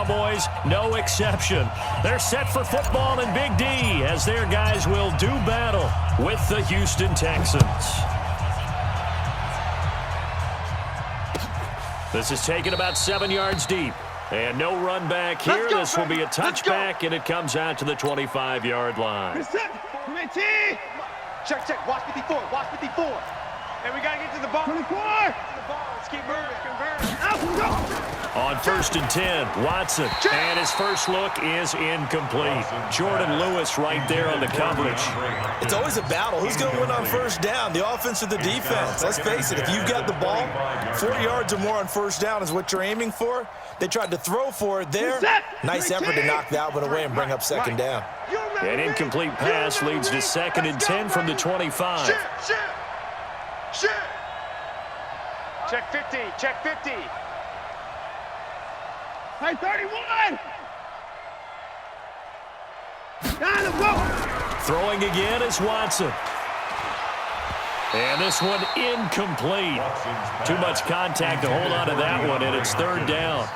Cowboys, no exception. They're set for football in Big D as their guys will do battle with the Houston Texans. This is taken about 7 yards deep. And no run back here. This will be a touchback, and it comes out to the 25-yard line. Check, check. Watch 54. Watch 54. And we got to get to the ball. 24. Let's keep moving. On 1st and 10, Watson. And his first look is incomplete. Jordan Lewis right there on the coverage. It's always a battle. Who's going to win on 1st down, the offense or the defense? Let's face it, if you've got the ball, 4 yards or more on 1st down is what you're aiming for. They tried to throw for it there. Nice effort to knock that one away and bring up 2nd down. An incomplete pass leads to 2nd and 10 from the 25. Check 50. Check 50. Hey, 31. Down the go. Throwing again is Watson. And this one incomplete. Too much contact to hold on to that one, and it's 3rd down.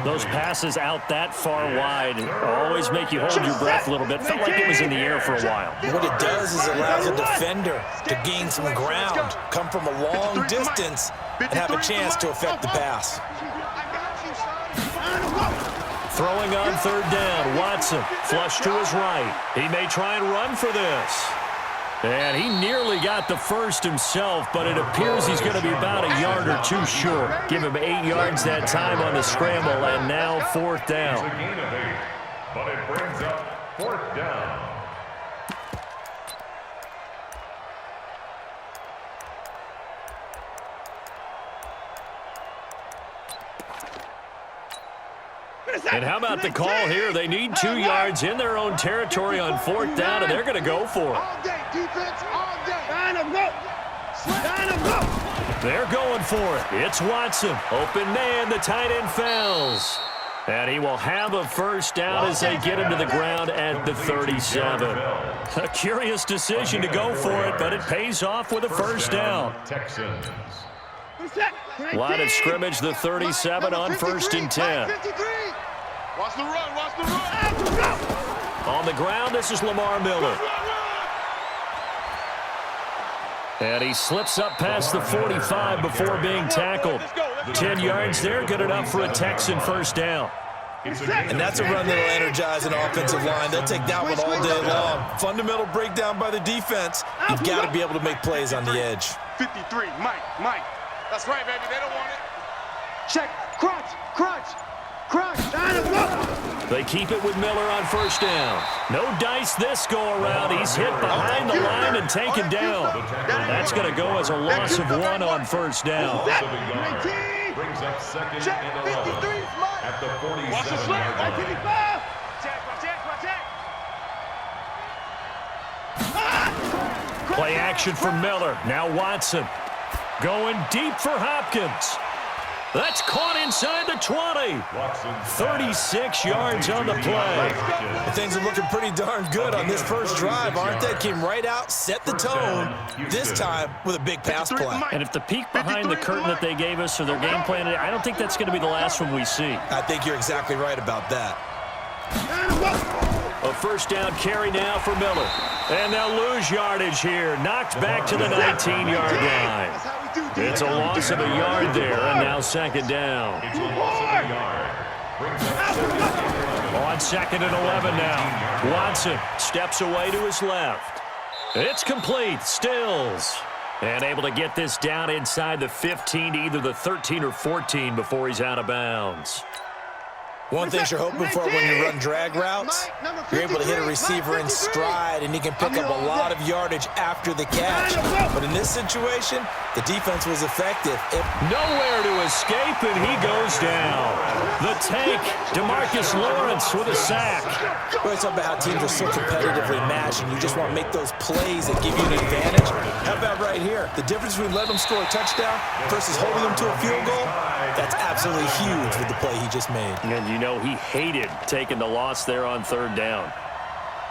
Those passes out that far wide always make you hold your breath a little bit. Felt like it was in the air for a while. What it does is it allows a defender to gain some ground, come from a long distance, and have a chance to affect the pass. Throwing on 3rd down, Watson, flush to his right. He may try and run for this. And he nearly got the first himself, but it appears he's going to be about a yard or 2 short. Give him 8 yards that time on the scramble, and now 4th down. But it brings up 4th down. And how about the call here? They need 2 yards in their own territory on 4th down, and they're going to go for it. All day, defense, all day. Line up, go. Line up, go. They're going for it. It's Watson. Open man, the tight end fails. And he will have a 1st down as they get him to the ground at the 37. A curious decision to go for it, but it pays off with a 1st down. Texans. Line of scrimmage, the 37 on 1st and 10. Watch the run. Watch the run. On the ground, this is Lamar Miller. And he slips up past the 45 before being tackled. 10 yards there, good enough for a Texan 1st down. And that's a run that'll energize an offensive line. They'll take that one all day long. Fundamental breakdown by the defense. You've got to be able to make plays on the edge. 53. Mike. That's right, baby. They don't want it. Check. Crunch. Line up, go. They keep it with Miller on 1st down. No dice this go-around. He's hit behind the line and taken down. That's going to go as a loss of 1 on 1st down. Brings up 2nd and 11 at the 47-yard line. Play action for Miller. Now Watson. Going deep for Hopkins. That's caught inside the 20. 36 yards on the play. Things are looking pretty darn good on this first drive, aren't they? Came right out, set the tone, this time with a big pass play. And if the peek behind the curtain that they gave us or their game plan, I don't think that's going to be the last one we see. I think you're exactly right about that. A 1st down carry now for Miller. And they'll lose yardage here. Knocked back to the 19-yard line. It's a loss of a yard there, and now 2nd down. It's a loss of a yard. On 2nd and 11 now. Watson steps away to his left. It's complete. Stills. And able to get this down inside the 15 to either the 13 or 14 before he's out of bounds. One thing you're hoping for when you run drag routes, you're able to hit a receiver in stride, and he can pick up a lot of yardage after the catch. But in this situation, the defense was effective. Nowhere to escape, and he goes down. The tank, DeMarcus Lawrence with a sack. We're talking about how teams are so competitively matched, and you just want to make those plays that give you an advantage. How about right here? The difference between letting them score a touchdown versus holding them to a field goal, that's absolutely huge with the play he just made. And you know he hated taking the loss there on 3rd down.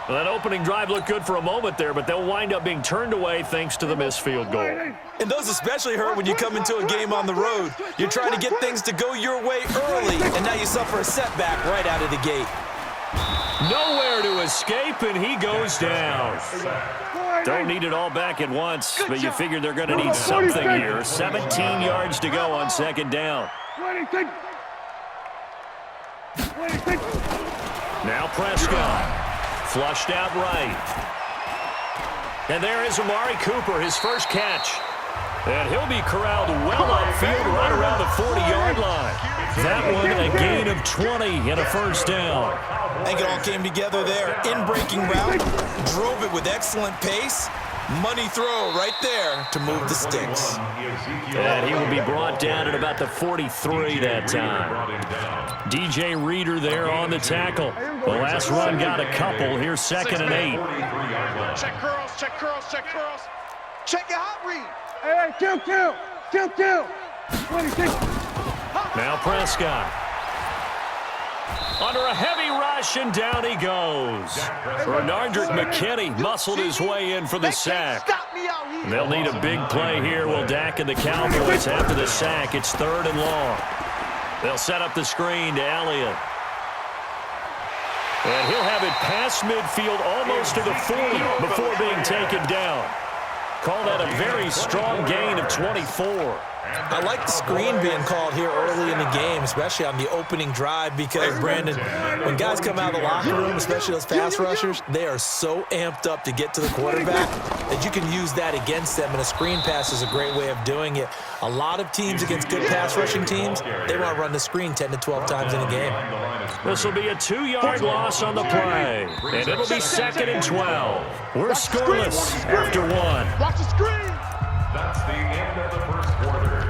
Well, that opening drive looked good for a moment there, but they'll wind up being turned away thanks to the missed field goal. And those especially hurt when you come into a game on the road. You're trying to get things to go your way early, and now you suffer a setback right out of the gate. Nowhere to escape, and he goes down. Don't need it all back at once, but you figure they're going to need something here. 17 yards to go on second down. Now Prescott. Flushed out right. And there is Amari Cooper, his first catch. And he'll be corralled well upfield right around the 40-yard line. That one a gain of 20 and a first down. I think it all came together there. In-breaking route, drove it with excellent pace. Money throw right there to move the sticks. And he will be brought down at about the 43 that time. DJ Reader there on the tackle. The last run got a couple. Here's 2nd and 8. Check curls, check curls, check curls. Check your hot read. Hey, kill. 26. Now Prescott. Under a heavy rush, and down he goes. Bernardrick McKinney muscled his way in for the sack. They'll need a big play here. Will Dak and the Cowboys after the sack. It's 3rd and long. They'll set up the screen to Elliott. And he'll have it past midfield almost to the 40 before being taken down. Call that a very strong gain of 24. I like the screen being called here early in the game, especially on the opening drive, because, Brandon, when guys come out of the locker room, especially those pass rushers, they are so amped up to get to the quarterback that you can use that against them, and a screen pass is a great way of doing it. A lot of teams against good pass rushing teams, they want to run the screen 10 to 12 times in a game. This will be a 2-yard loss on the play, and it'll be 2nd and 12. We're scoreless after one. Watch the screen. That's the end of the first quarter.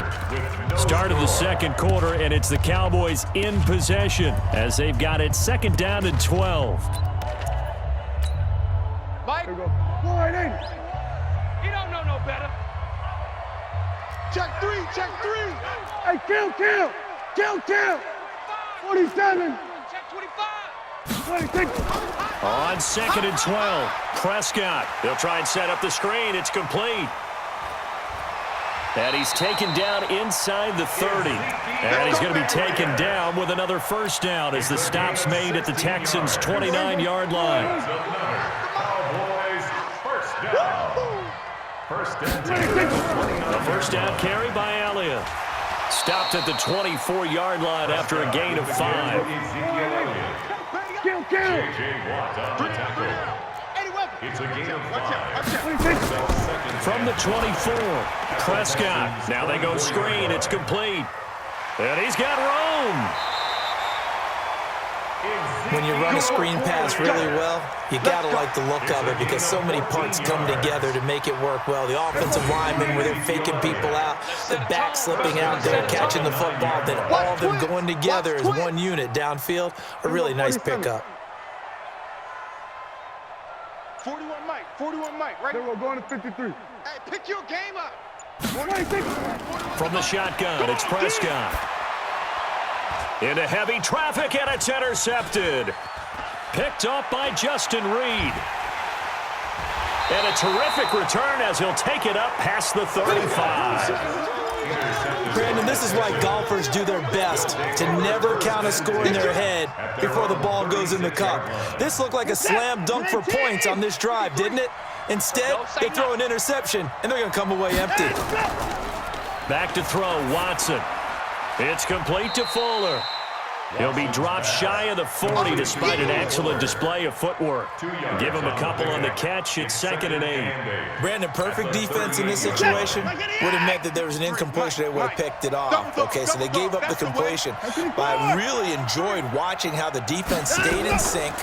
Start of the second quarter, and it's the Cowboys in possession as they've got it 2nd down and 12. Mike, There we go. Go right in. he don't know no better. Check three. Hey, kill. 47. Check 25. 26. On 2nd and 12, Prescott. They'll try and set up the screen. It's complete. And he's taken down inside the 30. And he's going to be taken down with another first down as the stop's made at the Texans' 29-yard line. Cowboys first down. A first down carry by Elliott. Stopped at the 24-yard line after a gain of 5. Kill. J.J. Watt on the tackle. It's a gain of 5. 26. From the 24, Prescott. Now they go screen. It's complete. And he's got room. When you run a screen pass really well, you got to like the look of it because so many parts come together to make it work well. The offensive linemen, where they're faking people out, the back slipping out there, catching the football, then all of them going together as one unit downfield. A really nice pickup. 41 Mike, right? Then we're going to 53. Hey, pick your game up. 26. From the shotgun, it's Prescott. Into heavy traffic, and it's intercepted. Picked off by Justin Reed. And a terrific return as he'll take it up past the 35. Brandon, this is why golfers do their best to never count a score in their head before the ball goes in the cup. This looked like a slam dunk for points on this drive, didn't it? Instead, they throw an interception, and they're going to come away empty. Back to throw, Watson. It's complete to Fuller. He'll be dropped shy of the 40 despite an excellent display of footwork. Give him a couple on the catch. It's 2nd and 8. Brandon, perfect defense in this situation would have meant that there was an incompletion. They would have picked it off. Okay, so they gave up the completion. But I really enjoyed watching how the defense stayed in sync,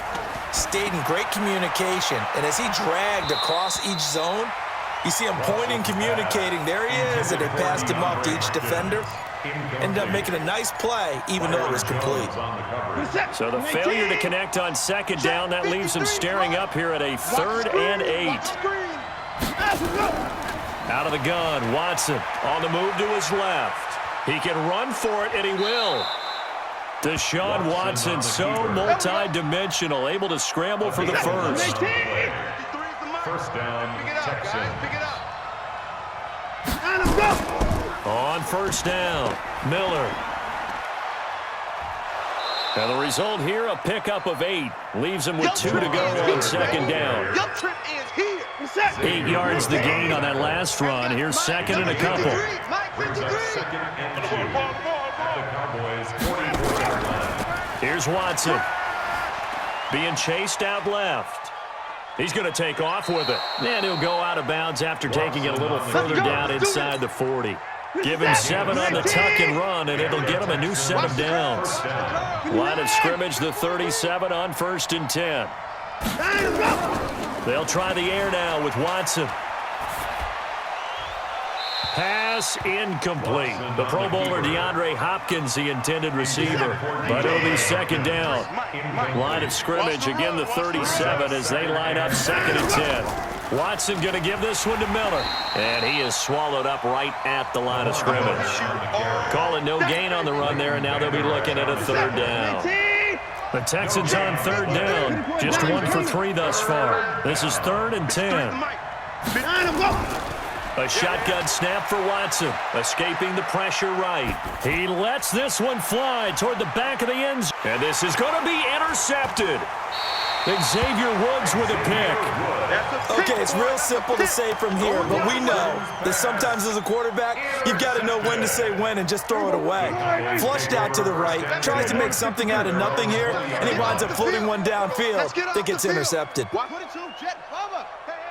stayed in great communication, and as he dragged across each zone, you see him pointing, communicating. There he is, and they passed him off to each defender. Ended up making a nice play, even though it was complete. So the failure to connect on 2nd down, that leaves him staring up here at a 3rd and 8. Out of the gun, Watson on the move to his left. He can run for it, and he will. Deshaun Watson, so multi-dimensional, able to scramble for the first. First down, Texans. On first down, Miller. And the result here, a pickup of 8. Leaves him with 2 to go on second down. 8 yards the gain on that last run. Here's second and a couple. Brings up second and 2 at the Cowboys' 44-yard line. Here's Watson. Being chased out left. He's going to take off with it. And he'll go out of bounds after taking it a little further down inside the 40. Give him 7 on the tuck and run, and it'll get him a new set of downs. Line of scrimmage, the 37 on first and 10. They'll try the air now with Watson. Pass incomplete. The Pro Bowler DeAndre Hopkins, the intended receiver. But it'll be second down. Line of scrimmage, again the 37 as they line up second and 10. Watson going to give this one to Miller. And he is swallowed up right at the line of scrimmage. Calling no gain on the run there, and now they'll be looking at a third down. The Texans on third down. Just 1 for 3 thus far. This is 3rd and 10. A shotgun snap for Watson, escaping the pressure right. He lets this one fly toward the back of the end zone. And this is going to be intercepted. Xavier Woods with a pick. Okay, it's real simple to say from here, but we know that sometimes as a quarterback, you've got to know when to say when and just throw it away. Flushed out to the right, tries to make something out of nothing here, and he winds up floating one downfield that gets intercepted. 22, Jet, cover.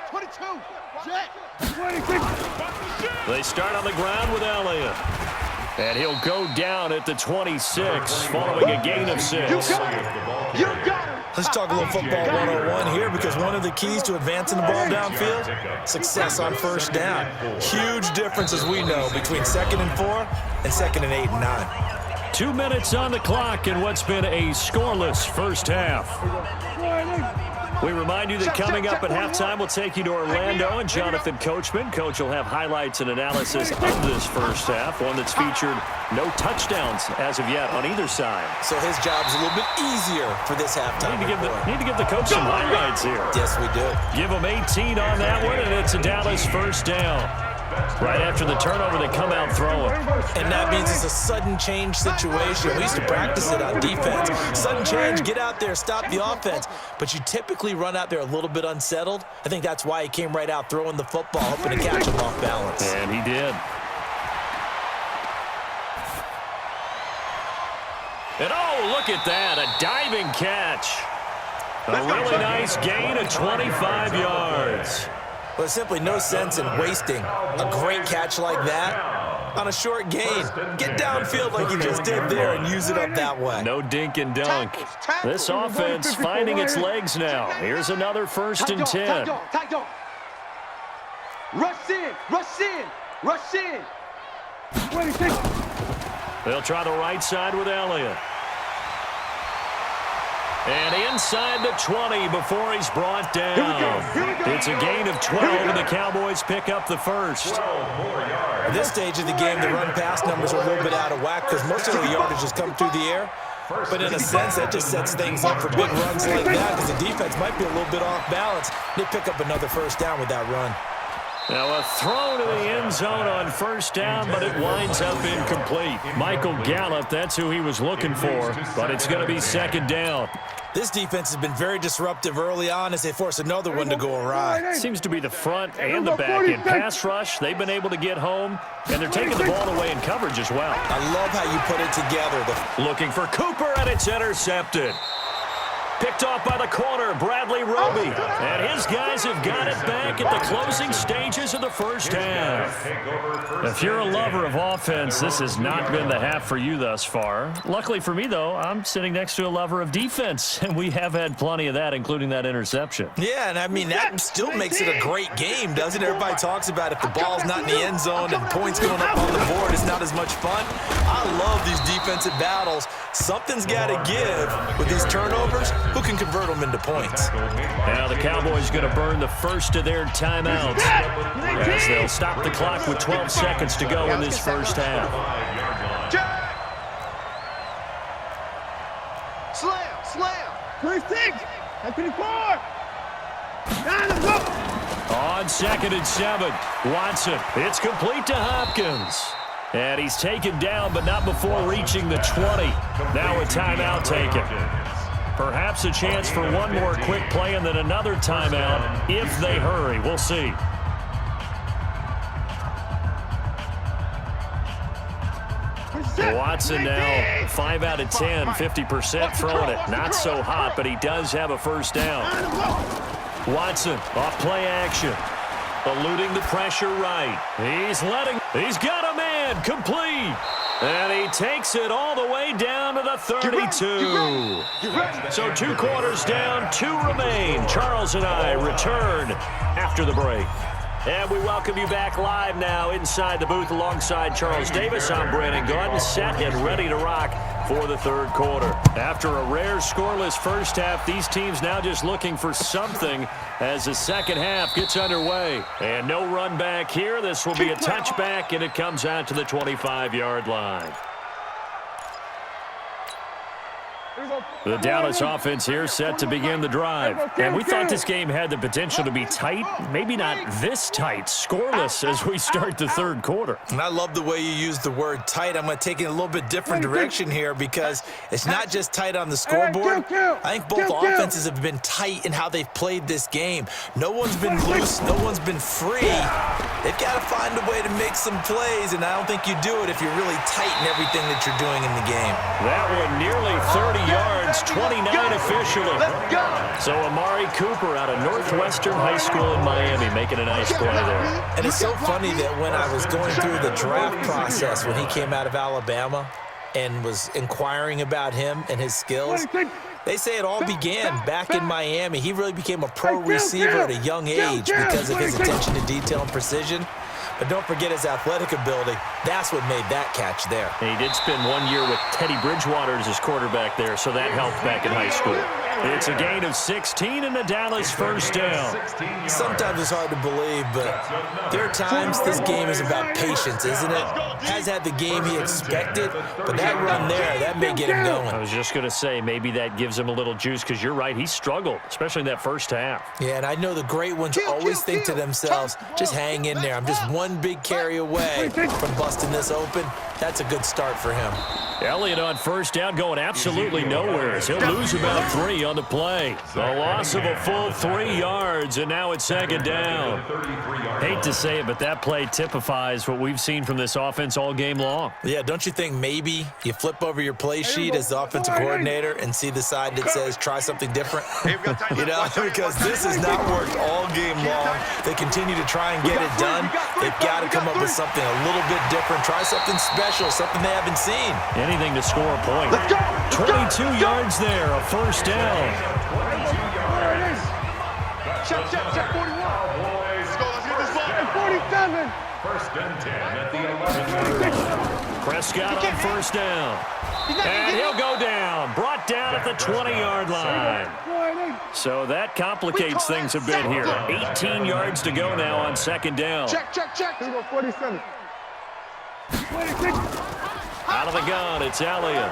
22, Jet. 26. They start on the ground with Elliott. And he'll go down at the 26, following a gain of 6. You got him. Let's talk a little football 101 here, because one of the keys to advancing the ball downfield, success on first down. Huge difference, as we know, between 2nd and 4 and 2nd and 8 and 9. 2 minutes on the clock in what's been a scoreless first half. We remind you that coming up at halftime, we'll take you to Orlando and Jonathan Coachman. Coach will have highlights and analysis of this first half, one that's featured no touchdowns as of yet on either side. So his job's a little bit easier for this halftime. Need to give the coach some highlights here. Yes, we do. Give him 18 on that one, and it's a Dallas first down. Right after the turnover, they come out throwing. And that means it's a sudden change situation. We used to practice it on defense. Sudden change, get out there, stop the offense. But you typically run out there a little bit unsettled. I think that's why he came right out throwing the football, hoping to catch him off balance. And he did. And oh, look at that, a diving catch. A really nice gain of 25 yards. Well, there's simply no sense in wasting a great catch like that on a short gain. Get downfield like you just did there and use it up that way. No dink and dunk. This offense finding its legs now. Here's another 1st and 10. Rush in, rush in, rush in. 26. They'll try the right side with Elliott. And inside the 20 before he's brought down. It's a gain of 12, and the Cowboys pick up the first. At this stage of the game, the run-pass numbers are a little bit out of whack because most of the yardage has come through the air. But in a sense, that just sets things up for big runs like that because the defense might be a little bit off balance. They pick up another first down with that run. Now a throw to the end zone on first down, but it winds up incomplete. Michael Gallup, that's who he was looking for, but it's going to be second down. This defense has been very disruptive early on as they force another one to go awry. Seems to be the front and the back end. Pass rush, they've been able to get home, and they're taking the ball away in coverage as well. I love how you put it together. Looking for Cooper, and it's intercepted. Picked off by the corner, Bradley Roby. And his guys have got it back at the closing stages of the first half. If you're a lover of offense, this has not been the half for you thus far. Luckily for me, though, I'm sitting next to a lover of defense, and we have had plenty of that, including that interception. Yeah, and I mean, that still makes it a great game, doesn't it? Everybody talks about if the ball's not in the end zone and points going up on the board, it's not as much fun. I love these defensive battles. Something's got to give with these turnovers. Who can convert them into points? Now the Cowboys going to burn the first of their timeouts as they'll stop the clock with 12 seconds to go in this first half. slam. 26. That's 24. Down and go. On 2nd and 7, Watson. It's complete to Hopkins. And he's taken down, but not before reaching the 20. Now a timeout taken. Perhaps a chance for one more quick play and then another timeout if they hurry. We'll see. Watson now 5 out of 10, 50% throwing it. Not so hot, but he does have a first down. Watson off play action. Eluding the pressure right. He's got a man complete. And he takes it all the way down to the 32. So 2 quarters down, 2 remain. Charles and I return after the break. And we welcome you back live now inside the booth alongside Charles Davis. I'm Brandon Gordon, set and ready to rock for the 3rd quarter. After a rare scoreless first half, these teams now just looking for something as the second half gets underway. And no run back here. This will be a touchback, and it comes out to the 25-yard line. The Dallas offense here set to begin the drive. And we thought this game had the potential to be tight, maybe not this tight, scoreless as we start the 3rd quarter. And I love the way you use the word tight. I'm going to take it in a little bit different direction here because it's not just tight on the scoreboard. I think both offenses have been tight in how they've played this game. No one's been loose. No one's been free. They've got to find a way to make some plays, and I don't think you do it if you're really tight in everything that you're doing in the game. That one nearly 30 yards, 29 officially. So Amari Cooper out of Northwestern High School in Miami making a nice play there. And it's so funny that when I was going through the draft process when he came out of Alabama and was inquiring about him and his skills, they say it all began back in Miami. He really became a pro receiver at a young age because of his attention to detail and precision. But don't forget his athletic ability. That's what made that catch there. And he did spend 1 year with Teddy Bridgewater as his quarterback there, so that helped back in high school. It's a gain of 16 and a Dallas first down. Sometimes it's hard to believe, but there are times this game is about patience, isn't it? Has had the game he expected, but that run there, that may get him going. I was just going to say, maybe that gives him a little juice because you're right, he struggled, especially in that first half. Yeah, and I know the great ones always think to themselves, just hang in there. I'm just one big carry away from busting this open. That's a good start for him. Elliott on first down going absolutely nowhere. He'll lose about 3 on the play. The loss of a full 3 yards, and now it's 2nd down. Hate to say it, but that play typifies what we've seen from this offense all game long. Yeah, don't you think maybe you flip over your play sheet as the offensive coordinator and see the side that says try something different? You know, because this has not worked all game long. They continue to try and get it done. They've got to come up with something a little bit different. Try something special, something they haven't seen. Anything to score a point. 22 yards there, a first down. Check, 41. Let's go, let's get this ball. 47. First and 10 at the 11. Prescott on first down. And he'll go down. Brought down at the 20-yard line. So that complicates things a bit here. 18 yards to go now on 2nd down. Check. 47. 26. Out of the gun, it's Elliott.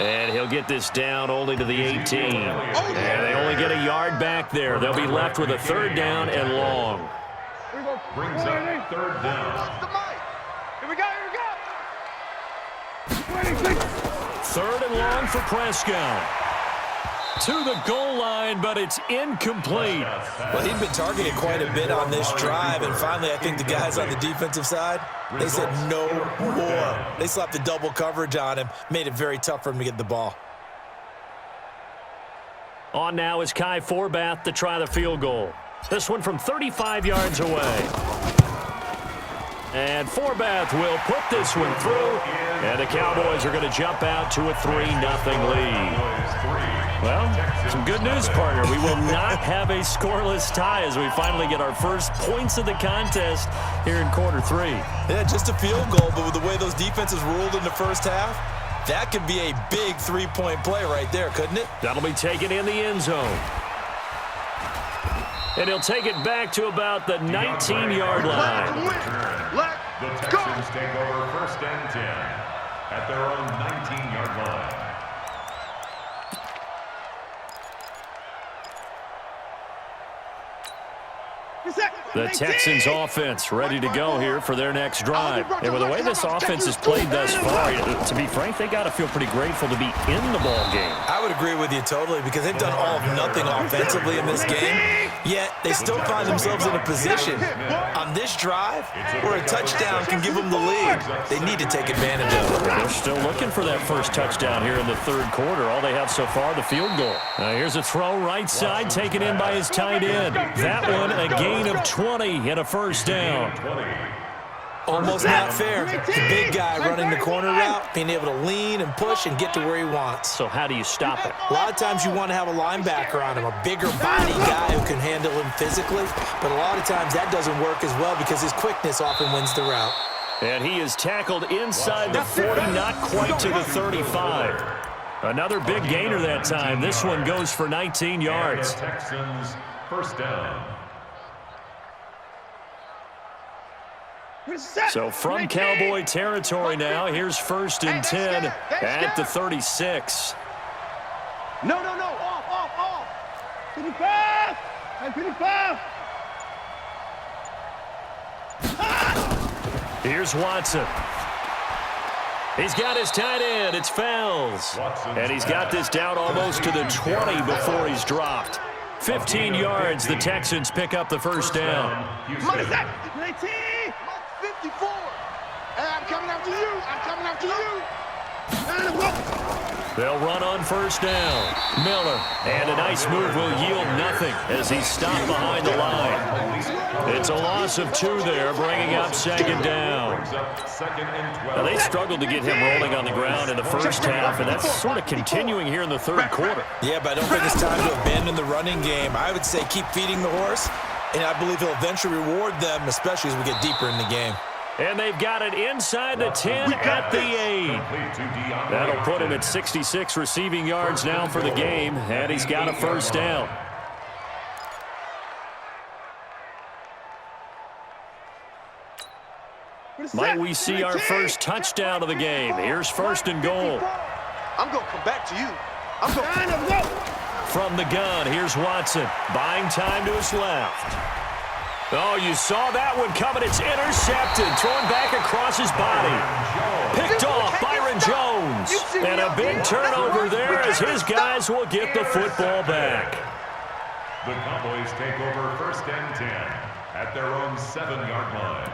And he'll get this down only to the 18. And they only get a yard back there. They'll be left with a 3rd down and long. Brings up 3rd down. Here we go. 3rd and long for Prescott. To the goal line, but it's incomplete. Well, he'd been targeted quite a bit on this drive, and finally I think the guys on the defensive side, they said no more. They slapped the double coverage on him, made it very tough for him to get the ball. On now is Kai Forbath to try the field goal. This one from 35 yards away. And Forbath will put this one through, and the Cowboys are going to jump out to a 3-0 lead. Well, some good news, partner. We will not have a scoreless tie as we finally get our first points of the contest here in quarter 3. Yeah, just a field goal, but with the way those defenses ruled in the first half, that could be a big 3-point play right there, couldn't it? That'll be taken in the end zone. And he'll take it back to about the 19-yard line. The Texans take over 1st and 10 at their own 19-yard line. The Texans offense ready to go here for their next drive. And with the way this offense has played thus far, to be frank, they got to feel pretty grateful to be in the ball game. I would agree with you totally because they've done all of nothing offensively in this game, yet they still find themselves in a position on this drive where a touchdown can give them the lead. They need to take advantage of it. They're still looking for that first touchdown here in the third quarter. All they have so far, the field goal. Here's a throw right side, taken in by his tight end. That one, a gain of 20 and a first down. Almost not fair. The big guy running the corner route, being able to lean and push and get to where he wants. So how do you stop it? A lot of times you want to have a linebacker on him, a bigger body guy who can handle him physically, but a lot of times that doesn't work as well because his quickness often wins the route. And he is tackled inside the 40, not quite to the 35. Another big gainer that time. This one goes for 19 yards. Texans first down. So from Cowboy territory now, here's 1st and 10 at the 36. No. Off. To the pass. And to the pass. Here's Watson. He's got his tight end. It's Fells. And he's got this down almost to the 20 before he's dropped. 15 yards, the Texans pick up the first down. 19. 54. Hey, I'm coming after you. They'll run on first down. Miller, and a nice move will yield nothing as he's stopped behind the line. It's a loss of 2 there, bringing up 2nd down. Now, they struggled to get him rolling on the ground in the first half, and that's sort of continuing here in the third quarter. Yeah, but I don't think it's time to abandon the running game. I would say keep feeding the horse, and I believe he'll eventually reward them, especially as we get deeper in the game. And they've got it inside the 10 at the 8. That'll put him at 66 receiving yards now for the game, and he's got a first down. Might we see our first touchdown of the game? Here's 1st and goal. I'm going to come back to you. I'm going From the gun, here's Watson. Buying time to his left. Oh, you saw that one coming. It's intercepted. Thrown back across his body. Picked off Byron Jones. And a big turnover there as his guys will get the football back. The Cowboys take over 1st and 10 at their own 7-yard line.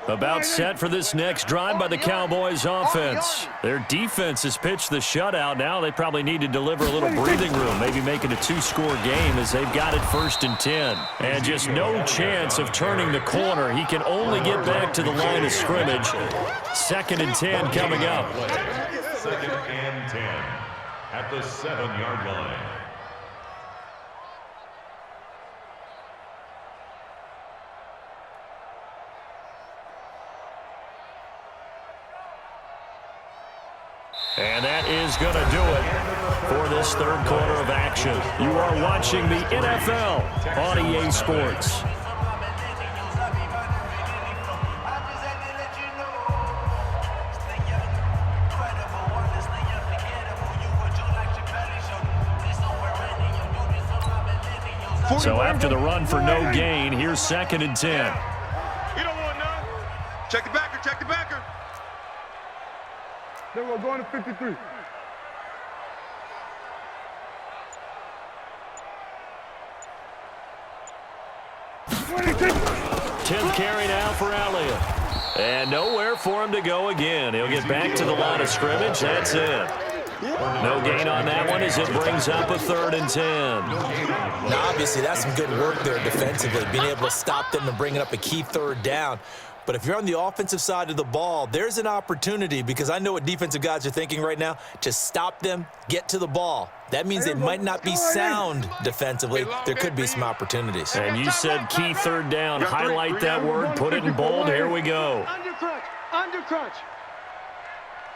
About set for this next drive by the Cowboys offense. Their defense has pitched the shutout. Now they probably need to deliver a little breathing room, maybe make it a 2-score game as they've got it 1st and 10. And just no chance of turning the corner. He can only get back to the line of scrimmage. 2nd and 10 coming up. 2nd and 10 at the 7-yard line. And that is going to do it for this third quarter of action. You are watching the NFL on EA Sports. So after the run for no gain, here's 2nd and 10. You don't want none. Check the backer. Then we're going to 53. Tenth carry now for Elliott. And nowhere for him to go again. He'll get back to the line of scrimmage. That's it. No gain on that one as it brings up a 3rd and 10. Now, obviously, that's some good work there defensively, being able to stop them and bringing up a key 3rd down. But if you're on the offensive side of the ball, there's an opportunity because I know what defensive guys are thinking right now. Just stop them, get to the ball. That means they might not be sound defensively. There could be some opportunities. And you said key 3rd down. Highlight that word. Put it in bold. Here we go. Under crunch.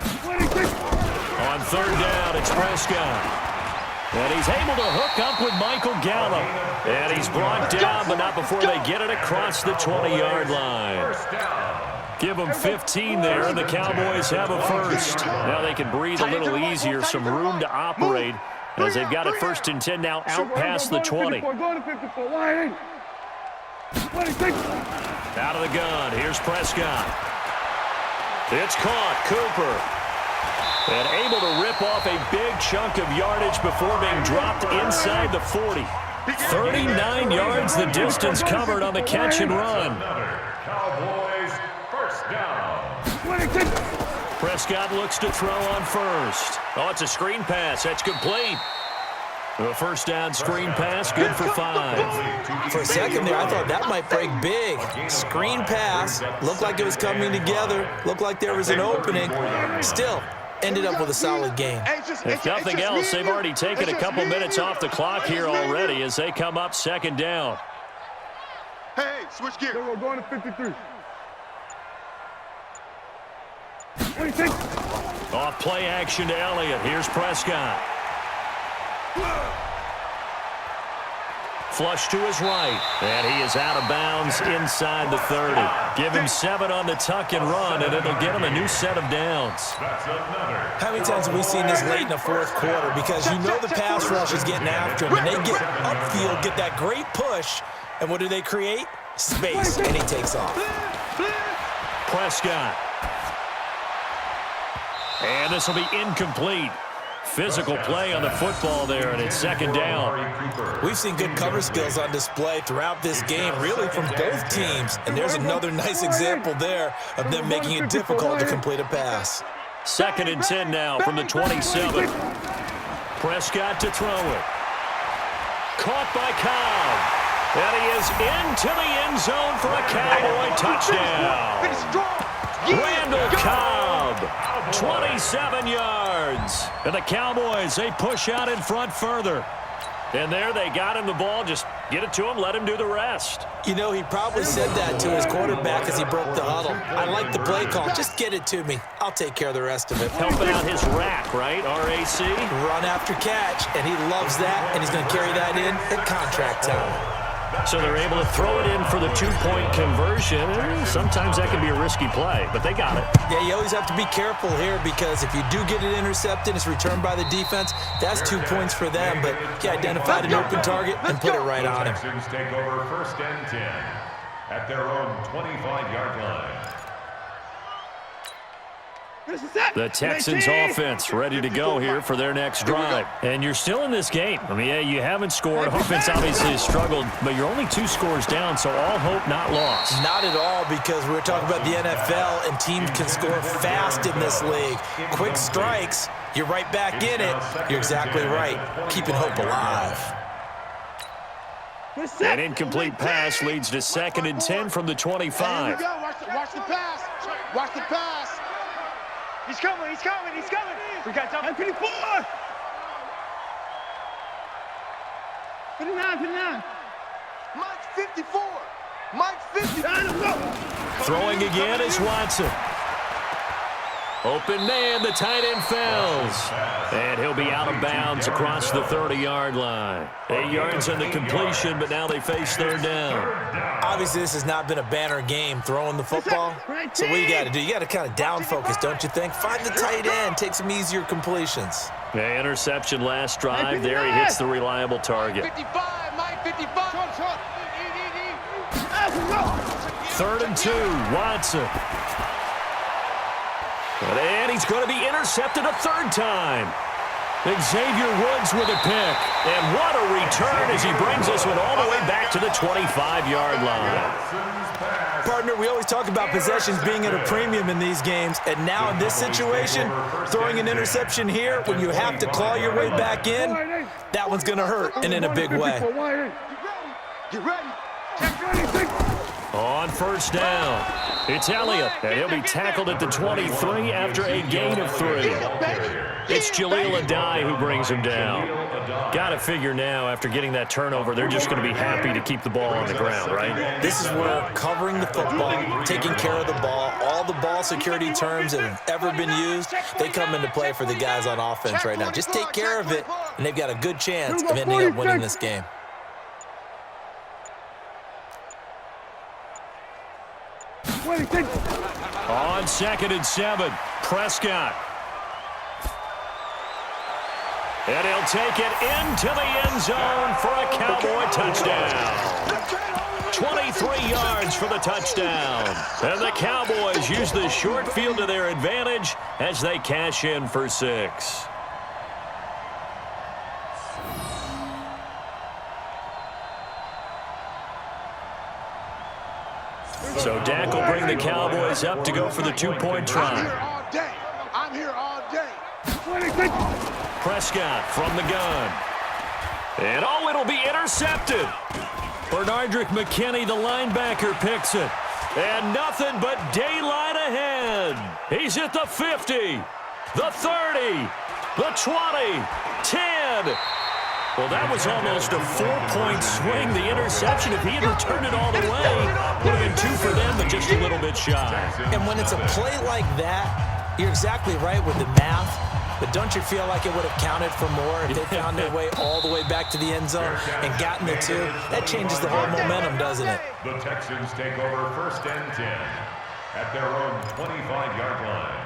On 3rd down, it's Prescott. And he's able to hook up with Michael Gallup. And he's brought down, but not before they get it across the 20-yard line. First down. Give them 15 there, and the Cowboys have a first. Now they can breathe a little easier, some room to operate, as they've got a 1st and 10 now out past the 20. Out of the gun, here's Prescott. It's caught, Cooper. And able to rip off a big chunk of yardage before being dropped inside the 40. 39 yards the distance covered on the catch and run. Cowboys first down. Prescott looks to throw on first. Oh, it's a screen pass. That's complete. A first down screen pass, good for 5. For a second there, I thought that might break big. Screen pass, looked like it was coming together, looked like there was an opening. Still, ended up with a solid game. If nothing else, they've already taken a couple minutes off the clock here already as they come up 2nd down. Hey, switch gears. We're going to 53. Off play action to Elliott. Here's Prescott. Flush to his right, and he is out of bounds inside the 30. Give him 7 on the tuck and run, and it'll get him a new set of downs. How many times have we seen this late in the 4th quarter? Because you know the pass rush is getting after him, and they get upfield, get that great push, and what do they create? Space, and he takes off. Prescott. And this will be incomplete. Physical play on the football there, and it's 2nd down. We've seen good cover skills on display throughout this game, really from both teams. And there's another nice example there of them making it difficult to complete a pass. 2nd and 10 now from the 27. Prescott to throw it. Caught by Cobb. And he is into the end zone for a Cowboy touchdown. Randall Cobb, 27 yards. And the Cowboys, they push out in front further. And there they got him the ball. Just get it to him, let him do the rest. You know, he probably said that to his quarterback as he broke the huddle. I like the play call. Just get it to me. I'll take care of the rest of it. Helping out his rack, right? R-A-C? Run after catch, and he loves that, and he's going to carry that in at contract time. So they're able to throw it in for the 2-point conversion. Sometimes that can be a risky play, but they got it. Yeah, you always have to be careful here because if you do get it intercepted, it's returned by the defense, that's 2 points for them. But he identified an open target and put it right on him. Texans take over 1st and 10 at their own 25-yard line. The Texans offense ready to go here for their next drive. And you're still in this game. I mean, yeah, you haven't scored. Offense obviously has struggled, but you're only 2 scores down, so all hope not lost. Not at all, because we were talking about the NFL, and teams can score fast in this league. Quick strikes, you're right back in it. You're exactly right. Keeping hope alive. An incomplete pass leads to 2nd and 10 from the 25. Watch the pass. Watch the pass. He's coming. He's coming. He's coming. We got time. 54. 59. Mike's 54. Mike's 54. Throwing again is Watson. Open man, the tight end fells. And he'll be out of bounds across the 30-yard line. 8 yards on the completion, but now they face 3rd down. Obviously, this has not been a banner game throwing the football. So what you got to do? You got to kind of down focus, don't you think? Find the tight end, take some easier completions. Yeah, interception last drive. There he hits the reliable target. 55. Mike 55. 3rd and 2, Watson. And he's going to be intercepted a 3rd time. Xavier Woods with a pick. And what a return as he brings this one all the way back to the 25-yard line. Partner, we always talk about possessions being at a premium in these games. And now in this situation, throwing an interception here when you have to claw your way back in, that one's going to hurt, and in a big way. Get ready. On 1st down, it's Elliott, and he'll be tackled at the 23 after a gain of 3. It's Jaleel Adai who brings him down. Got to figure now, after getting that turnover, they're just going to be happy to keep the ball on the ground, right? This is where covering the football, taking care of the ball, all the ball security terms that have ever been used, they come into play for the guys on offense right now. Just take care of it, and they've got a good chance of ending up winning this game. On 2nd and 7, Prescott. And he'll take it into the end zone for a Cowboy touchdown. 23 yards for the touchdown. And the Cowboys use the short field to their advantage as they cash in for 6. So Dak will bring the Cowboys up to go for the 2-point try. I'm here all day. Prescott from the gun. And oh, it'll be intercepted. Bernardrick McKinney, the linebacker, picks it. And nothing but daylight ahead. He's at the 50, the 30, the 20, 10. Well, that was almost a 4-point swing. The interception, if he had returned it all the way, would have been 2 for them, but just a little bit shy. And when it's a play like that, you're exactly right with the math. But don't you feel like it would have counted for more if they found their way all the way back to the end zone and gotten the 2? That changes the whole momentum, doesn't it? The Texans take over 1st and 10 at their own 25-yard line.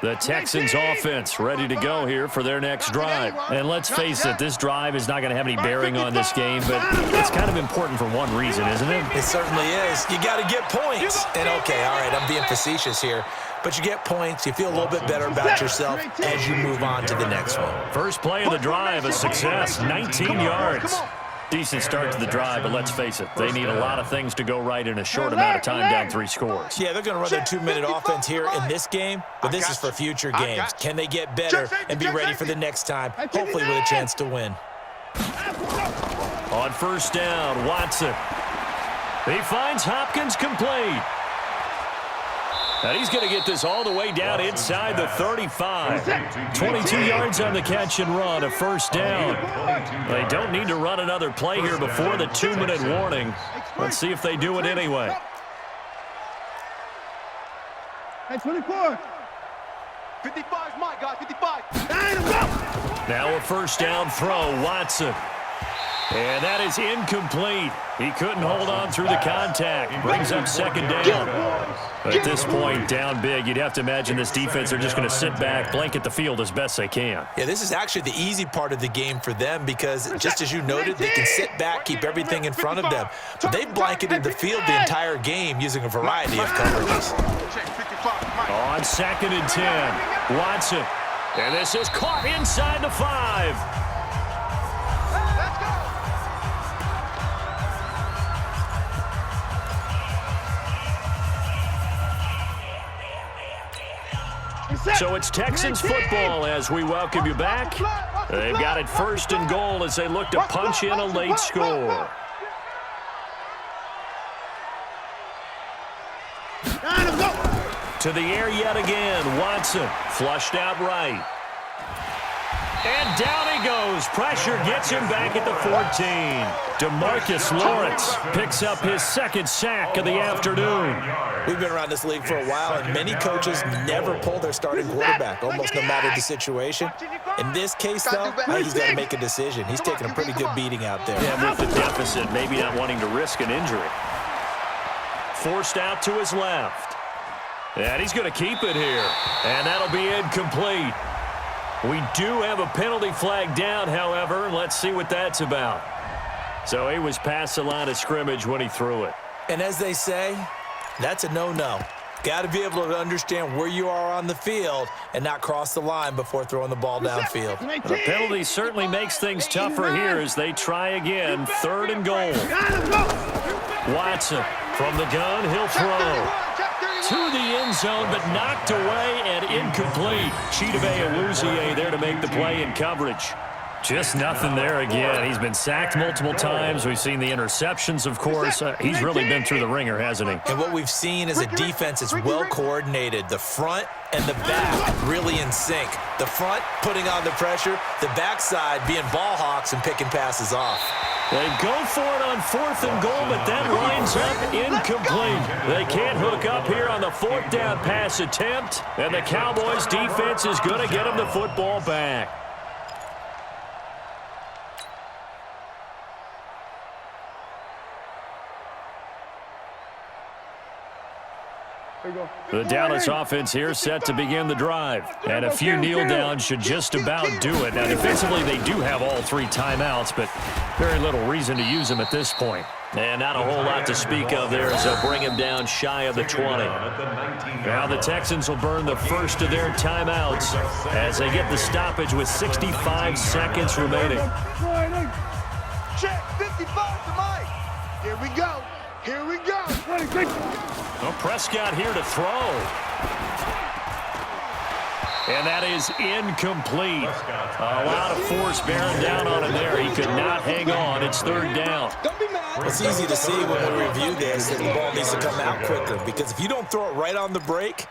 The Texans offense ready to go here for their next drive. And let's face it, this drive is not going to have any bearing on this game, but it's kind of important for one reason, isn't it? It certainly is. You got to get points. And okay, all right, I'm being facetious here, but you get points, you feel a little bit better about yourself as you move on to the next one. First play of the drive, a success, 19 yards. Decent start to the drive, but let's face it, they need a lot of things to go right in a short amount of time down 3 scores. Yeah, they're going to run their 2-minute offense here in this game, but this is for future games. Can they get better and be ready for the next time, hopefully with a chance to win? On 1st down, Watson. He finds Hopkins complete. And he's going to get this all the way down inside the 35. 22 yards on the catch and run, a 1st down. They don't need to run another play here before the 2-minute warning. Let's see if they do it anyway. Hey, 24. 55 my guy, 55. Now a 1st down throw, Watson. And that is incomplete. He couldn't hold on through the contact. Brings up 2nd down. At this point, down big, you'd have to imagine this defense are just going to sit back, blanket the field as best they can. Yeah, this is actually the easy part of the game for them because, just as you noted, they can sit back, keep everything in front of them. But they've blanketed the field the entire game using a variety of coverages. On 2nd and 10, Watson. And this is caught inside the 5. So it's Texans football as we welcome you back. They've got it 1st and goal as they look to punch in a late score. To the air yet again, Watson flushed out right. And down he goes. Pressure gets him back at the 14. DeMarcus Lawrence picks up his 2nd sack of the afternoon. We've been around this league for a while, and many coaches never pull their starting quarterback, almost no matter the situation. In this case, though, he's got to make a decision. He's taking a pretty good beating out there. Yeah, with the deficit, maybe not wanting to risk an injury. Forced out to his left. And he's going to keep it here. And that'll be incomplete. We do have a penalty flag down, however. Let's see what that's about. So he was past the line of scrimmage when he threw it. And as they say, that's a no-no. Got to be able to understand where you are on the field and not cross the line before throwing the ball downfield. The penalty certainly makes things tougher here as they try again. 3rd and goal. Watson from the gun, he'll throw. To the end zone, but knocked away and incomplete. Chidobe Awuzie there to make the play in coverage. Just nothing there again. He's been sacked multiple times. We've seen the interceptions, of course. He's really been through the ringer, hasn't he? And what we've seen is a defense that's well coordinated. The front and the back really in sync. The front putting on the pressure, the backside being ball hawks and picking passes off. They go for it on 4th and goal, but that winds up incomplete. They can't hook up here on the 4th down pass attempt, and the Cowboys defense is going to get them the football back. The Dallas offense here set to begin the drive. And a few kneel downs should just about do it. Now, defensively, they do have all 3 timeouts, but very little reason to use them at this point. And not a whole lot to speak of there as they'll bring him down shy of the 20. Now the Texans will burn the first of their timeouts as they get the stoppage with 65 seconds remaining. Check 55 to Mike. Here we go. Here we go. Well, Prescott here to throw. And that is incomplete. A lot of force bearing down on him there. He could not hang on. It's 3rd down. It's easy to see when we review this that the ball needs to come out quicker, because if you don't throw it right on the break,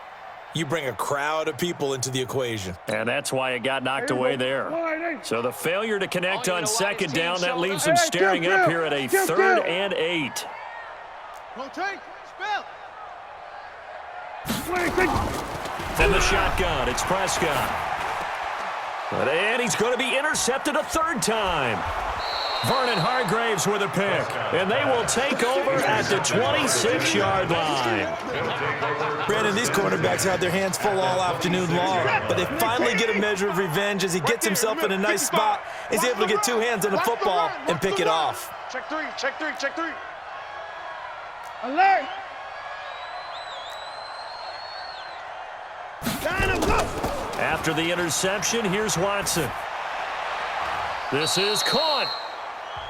you bring a crowd of people into the equation. And that's why it got knocked away there. So the failure to connect on 2nd down, that leaves them staring up here at a 3rd and 8. Rotate. Spell. And the shotgun, it's Prescott. And he's going to be intercepted a 3rd time. Vernon Hargreaves with a pick. And they will take over at the 26-yard line. Brandon, these cornerbacks had their hands full all afternoon long, but they finally get a measure of revenge as he gets himself in a nice spot. He's able to get 2 hands on the football and pick it off. Check 3, check 3, check 3. Alert! After the interception, here's Watson. This is caught.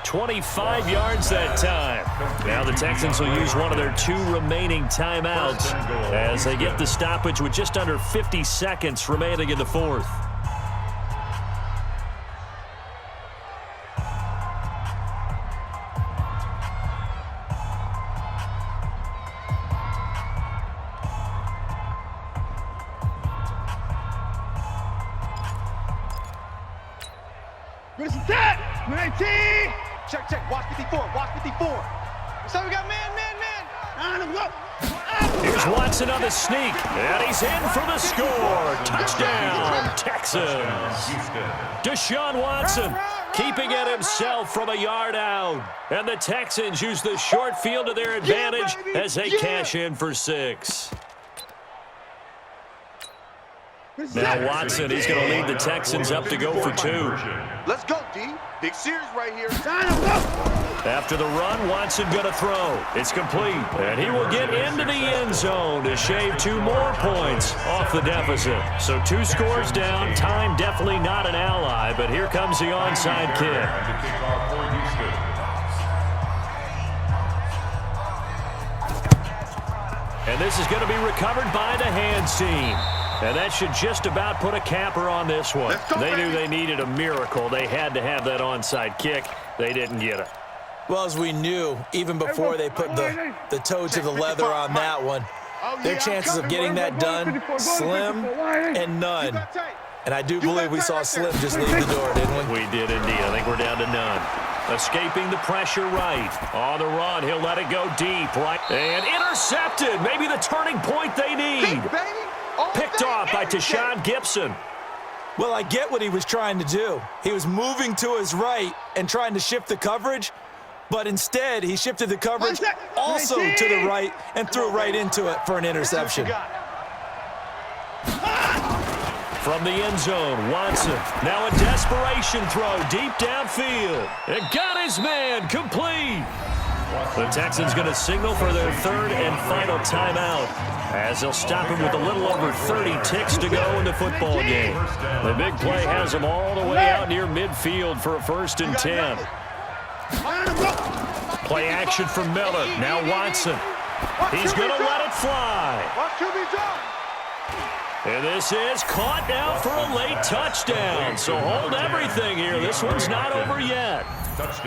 25 yards that time. Now the Texans will use one of their 2 remaining timeouts as they get the stoppage with just under 50 seconds remaining in the 4th. Good attack! 19! Check, check. Watch 54. Watch 54. So we got man. Here's Watson on the sneak, and he's in for the score. Touchdown, Texans. Deshaun Watson keeping it himself from a yard out. And the Texans use the short field to their advantage as they cash in for 6. Now Watson, he's going to lead the Texans up to go for 2. Let's go, D. Big series right here. After the run, Watson going to throw. It's complete, and he will get into the end zone to shave 2 more points off the deficit. So 2 scores down. Time definitely not an ally, but here comes the onside kick. And this is going to be recovered by the hands team. And that should just about put a capper on this one. They knew they needed a miracle. They had to have that onside kick. They didn't get it. Well, as we knew, even before they put the toe to the leather on that one, their chances of getting that done, slim and none. And I do believe we saw Slim just leave the door, didn't we? We did indeed. I think we're down to none. Escaping the pressure right. On the run, he'll let it go deep right. And intercepted. Maybe the turning point they need. Picked off by Tashawn Gibson. Well, I get what he was trying to do. He was moving to his right and trying to shift the coverage, but instead he shifted the coverage also to the right and threw right into it for an interception. From the end zone, Watson. Now a desperation throw deep downfield. It got his man complete. The Texans going to signal for their 3rd and final timeout as they'll stop him with a little over 30 ticks to go in the football game. The big play has them all the way out near midfield for a 1st and 10. Play action from Miller. Now Watson. He's going to let it fly. And this is caught now for a late touchdown. So hold everything here. This one's not over yet.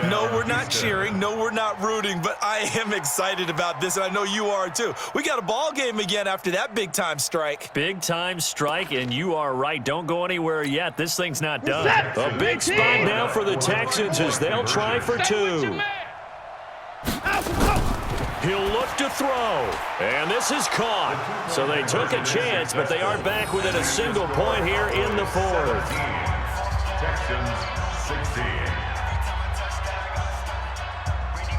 No, we're not cheering. No, we're not rooting. But I am excited about this, and I know you are too. We got a ball game again after that big-time strike. Big-time strike, and you are right. Don't go anywhere yet. This thing's not done. A big spot now for the Texans as they'll try for 2. He'll look to throw, and this is caught. So they took a chance, but they aren't back within a single point here in the 4th. Texans 16.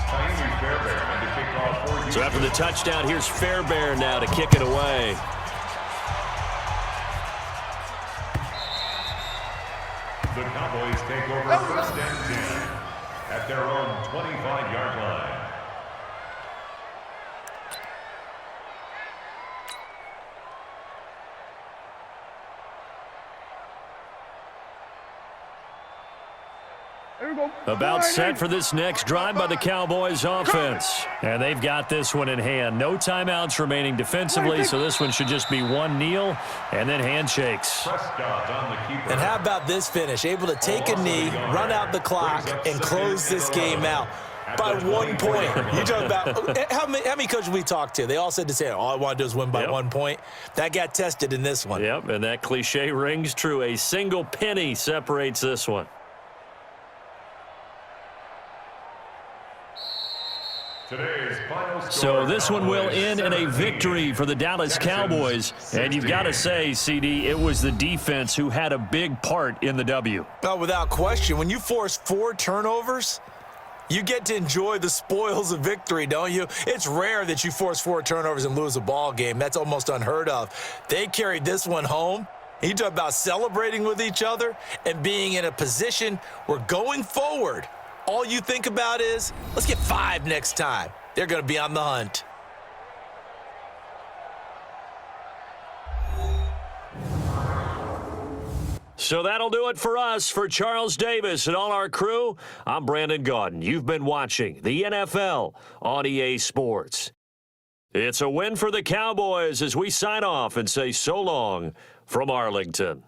Miami Fairbairn kickoff for So after the touchdown, here's Fairbairn now to kick it away. The Cowboys take over first and 10 at their own 25-yard line. About set for this next drive by the Cowboys offense. And they've got this one in hand. No timeouts remaining defensively, so this one should just be one kneel and then handshakes. Prescott on the keeper. And how about this finish? Able to take a knee, run out the clock, and close this game out by 1 point. You talk about how many coaches we talked to? They all said the same. All I want to do is win by 1 point. That got tested in this one. Yep, and that cliche rings true. A single penny separates this one. So this one will end in a victory for the Dallas Cowboys. And you've got to say, CD, it was the defense who had a big part in the W. Oh, without question. When you force 4 turnovers, you get to enjoy the spoils of victory, don't you? It's rare that you force 4 turnovers and lose a ball game. That's almost unheard of. They carried this one home. You talk about celebrating with each other and being in a position where going forward, all you think about is, let's get 5 next time. They're going to be on the hunt. So that'll do it for us. For Charles Davis and all our crew, I'm Brandon Gaudin. You've been watching the NFL on EA Sports. It's a win for the Cowboys as we sign off and say so long from Arlington.